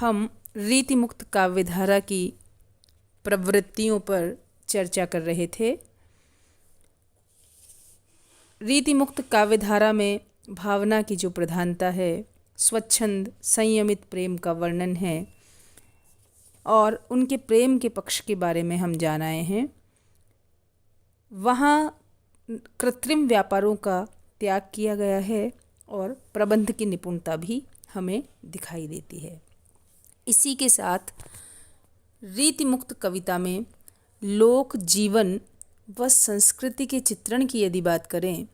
हम रीतिमुक्त काव्यधारा की प्रवृत्तियों पर चर्चा कर रहे थे। रीतिमुक्त काव्यधारा में भावना की जो प्रधानता है, स्वच्छंद संयमित प्रेम का वर्णन है और उनके प्रेम के पक्ष के बारे में हम जान आए हैं। वहाँ कृत्रिम व्यापारों का त्याग किया गया है और प्रबंध की निपुणता भी हमें दिखाई देती है। इसी के साथ रीतिमुक्त कविता में लोक जीवन व संस्कृति के चित्रण की यदि बात करें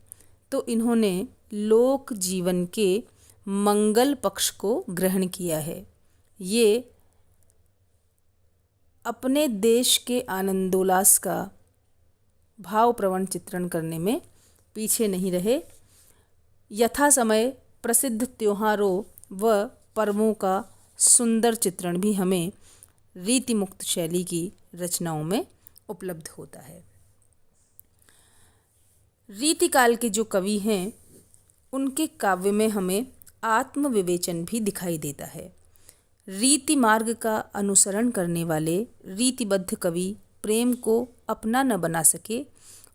तो इन्होंने लोक जीवन के मंगल पक्ष को ग्रहण किया है। ये अपने देश के आनंदोल्लास का भावप्रवण चित्रण करने में पीछे नहीं रहे। यथा समय प्रसिद्ध त्योहारों व पर्वों का सुंदर चित्रण भी हमें रीतिमुक्त शैली की रचनाओं में उपलब्ध होता है। रीतिकाल के जो कवि हैं उनके काव्य में हमें आत्मविवेचन भी दिखाई देता है। रीति मार्ग का अनुसरण करने वाले रीतिबद्ध कवि प्रेम को अपना न बना सके।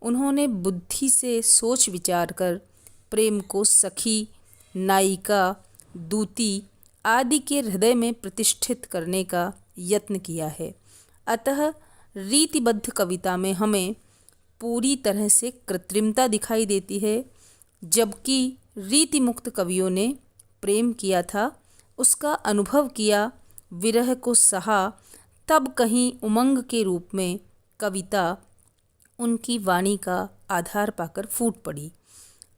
उन्होंने बुद्धि से सोच विचार कर प्रेम को सखी, नायिका, दूती आदि के हृदय में प्रतिष्ठित करने का यत्न किया है। अतः रीतिबद्ध कविता में हमें पूरी तरह से कृत्रिमता दिखाई देती है, जबकि रीतिमुक्त कवियों ने प्रेम किया था, उसका अनुभव किया, विरह को सहा, तब कहीं उमंग के रूप में कविता उनकी वाणी का आधार पाकर फूट पड़ी।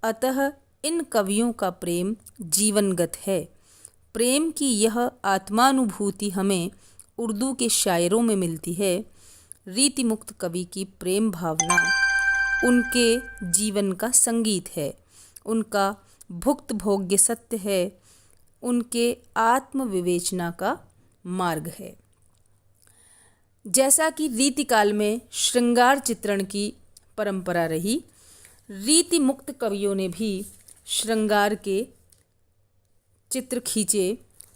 अतः इन कवियों का प्रेम जीवनगत है। प्रेम की यह आत्मानुभूति हमें उर्दू के शायरों में मिलती है। रीतिमुक्त कवि की प्रेम भावना उनके जीवन का संगीत है, उनका भुक्त भोग्य सत्य है, उनके आत्मविवेचना का मार्ग है। जैसा कि रीतिकाल में श्रृंगार चित्रण की परंपरा रही, रीतिमुक्त कवियों ने भी श्रृंगार के चित्र खींचे।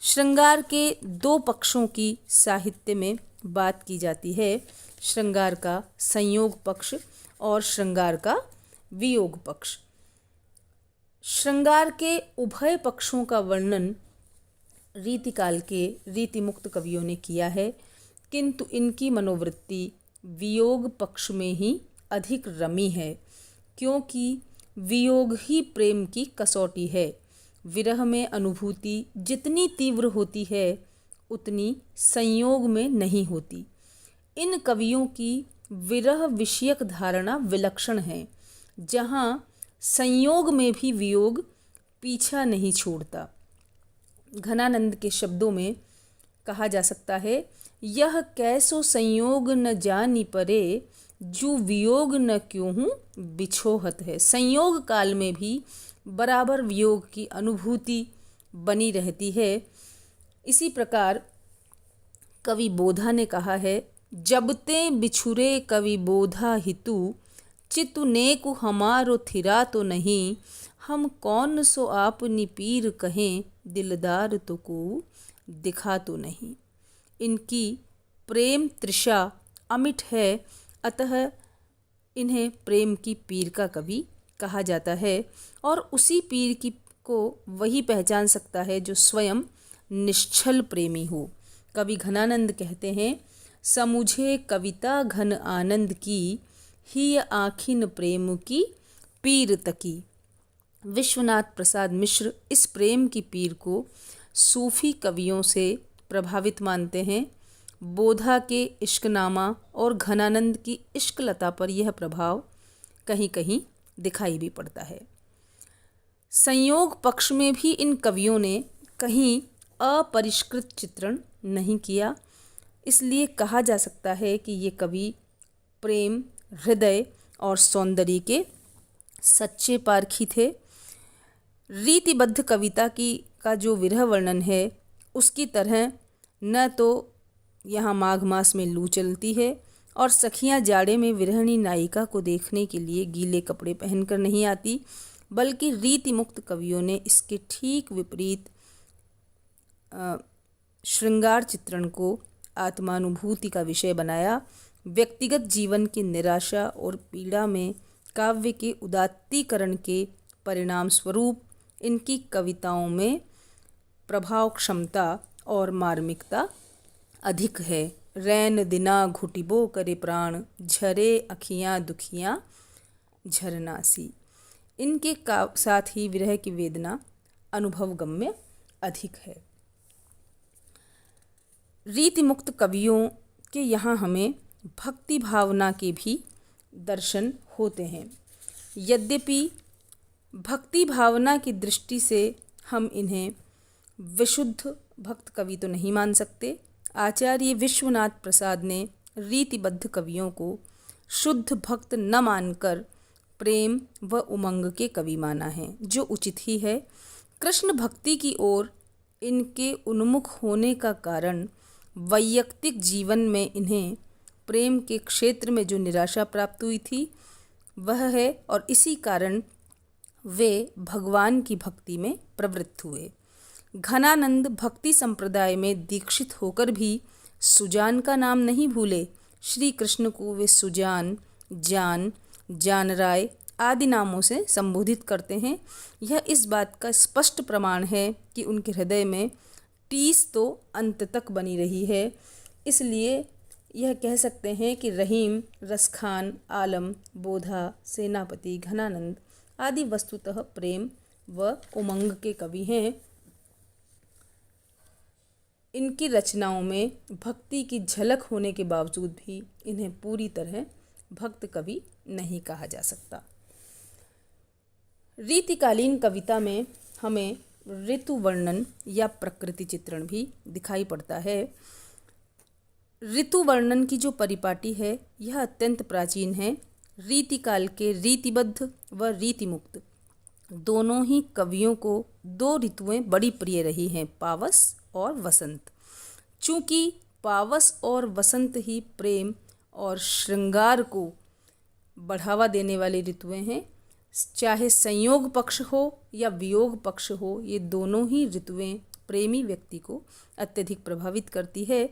श्रृंगार के दो पक्षों की साहित्य में बात की जाती है, श्रृंगार का संयोग पक्ष और श्रृंगार का वियोग पक्ष। श्रृंगार के उभय पक्षों का वर्णन रीतिकाल के रीतिमुक्त कवियों ने किया है, किंतु इनकी मनोवृत्ति वियोग पक्ष में ही अधिक रमी है, क्योंकि वियोग ही प्रेम की कसौटी है। विरह में अनुभूति जितनी तीव्र होती है उतनी संयोग में नहीं होती। इन कवियों की विरह विषयक धारणा विलक्षण है, जहाँ संयोग में भी वियोग पीछा नहीं छोड़ता। घनानंद के शब्दों में कहा जा सकता है, यह कैसो संयोग न जानी परे, जो वियोग न क्यों हूँ बिछोहत है। संयोग काल में भी बराबर वियोग की अनुभूति बनी रहती है। इसी प्रकार कवि बोधा ने कहा है, जब ते बिछुरे कवि बोधा हितु, चितु नेकु हमारो थिरा तो नहीं, हम कौन सो आपनी पीर कहें, दिलदार तो को दिखा तो नहीं। इनकी प्रेम तृषा अमिट है, अतः इन्हें प्रेम की पीर का कवि कहा जाता है और उसी पीर की को वही पहचान सकता है जो स्वयं निश्चल प्रेमी हो। कवि घनानंद कहते हैं, समुझे कविता घन आनंद की, ही आखिन प्रेम की पीर तकी। विश्वनाथ प्रसाद मिश्र इस प्रेम की पीर को सूफी कवियों से प्रभावित मानते हैं। बोधा के इश्कनामा और घनानंद की इश्कलता पर यह प्रभाव कहीं कहीं दिखाई भी पड़ता है। संयोग पक्ष में भी इन कवियों ने कहीं अपरिष्कृत चित्रण नहीं किया, इसलिए कहा जा सकता है कि ये कवि प्रेम, हृदय और सौंदर्य के सच्चे पारखी थे। रीतिबद्ध कविता का जो विरह वर्णन है उसकी तरह न तो यहाँ माघ मास में लू चलती है और सखियाँ जाड़े में विरहणी नायिका को देखने के लिए गीले कपड़े पहनकर नहीं आती, बल्कि रीतिमुक्त कवियों ने इसके ठीक विपरीत श्रृंगार चित्रण को आत्मानुभूति का विषय बनाया। व्यक्तिगत जीवन की निराशा और पीड़ा में काव्य के उदात्तीकरण के परिणाम स्वरूप इनकी कविताओं में प्रभाव क्षमता और मार्मिकता अधिक है। रैन दिना घुटिबो करे प्राण, झरे अखियाँ दुखियाँ झरनासी। इनके साथ ही विरह की वेदना अनुभवगम्य अधिक है। रीति मुक्त कवियों के यहाँ हमें भक्ति भावना के भी दर्शन होते हैं। यद्यपि भक्ति भावना की दृष्टि से हम इन्हें विशुद्ध भक्त कवि तो नहीं मान सकते। आचार्य विश्वनाथ प्रसाद ने रीतिबद्ध कवियों को शुद्ध भक्त न मानकर प्रेम व उमंग के कवि माना है, जो उचित ही है। कृष्ण भक्ति की ओर इनके उन्मुख होने का कारण वैयक्तिक जीवन में इन्हें प्रेम के क्षेत्र में जो निराशा प्राप्त हुई थी वह है, और इसी कारण वे भगवान की भक्ति में प्रवृत्त हुए। घनानंद भक्ति संप्रदाय में दीक्षित होकर भी सुजान का नाम नहीं भूले। श्री कृष्ण को वे सुजान, जान, जानराय आदि नामों से संबोधित करते हैं। यह इस बात का स्पष्ट प्रमाण है कि उनके हृदय में टीस तो अंत तक बनी रही है। इसलिए यह कह सकते हैं कि रहीम, रसखान, आलम, बोधा, सेनापति, घनानंद आदि वस्तुतः प्रेम व उमंग के कवि हैं। इनकी रचनाओं में भक्ति की झलक होने के बावजूद भी इन्हें पूरी तरह भक्त कवि नहीं कहा जा सकता। रीतिकालीन कविता में हमें ऋतु वर्णन या प्रकृति चित्रण भी दिखाई पड़ता है। ऋतु वर्णन की जो परिपाटी है यह अत्यंत प्राचीन है। रीतिकाल के रीतिबद्ध व रीतिमुक्त दोनों ही कवियों को दो ऋतुएं बड़ी प्रिय रही हैं, पावस और वसंत। चूँकि पावस और वसंत ही प्रेम और श्रृंगार को बढ़ावा देने वाली ऋतुएं हैं, चाहे संयोग पक्ष हो या वियोग पक्ष हो, ये दोनों ही ऋतुएं प्रेमी व्यक्ति को अत्यधिक प्रभावित करती है।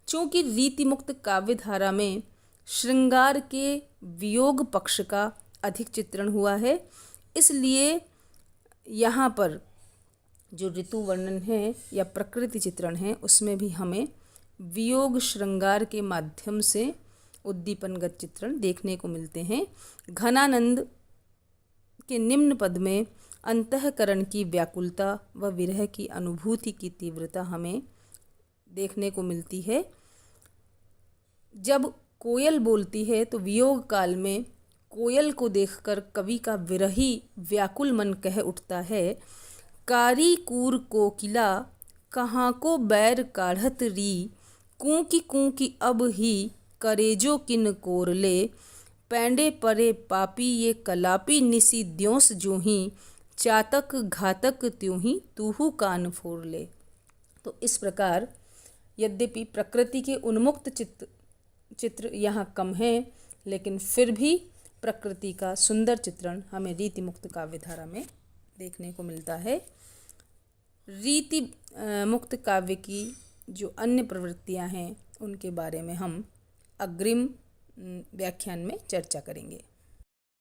चूँकि रीतिमुक्त काव्य धारा में श्रृंगार के वियोग पक्ष का अधिक चित्रण हुआ है, इसलिए यहाँ पर जो ऋतु वर्णन है या प्रकृति चित्रण है उसमें भी हमें वियोग श्रृंगार के माध्यम से उद्दीपनगत चित्रण देखने को मिलते हैं। घनानंद के निम्न पद में अंतःकरण की व्याकुलता व विरह की अनुभूति की तीव्रता हमें देखने को मिलती है। जब कोयल बोलती है तो वियोग काल में कोयल को देखकर कवि का विरही व्याकुल मन कह उठता है, कारी कूर कोकिला कहाँ को बैर काढ़त री, कूकी अब ही करेजो किन कोरले, पैंडे परे पापी ये कलापी निसी द्योंस जो ही, चातक घातक त्यों ही तूहू कान फोर ले। तो इस प्रकार यद्यपि प्रकृति के उन्मुक्त चित्र यहाँ कम है, लेकिन फिर भी प्रकृति का सुंदर चित्रण हमें रीति मुक्त काव्यधारा में देखने को मिलता है। रीति मुक्त काव्य की जो अन्य प्रवृत्तियाँ हैं उनके बारे में हम अग्रिम व्याख्यान में चर्चा करेंगे।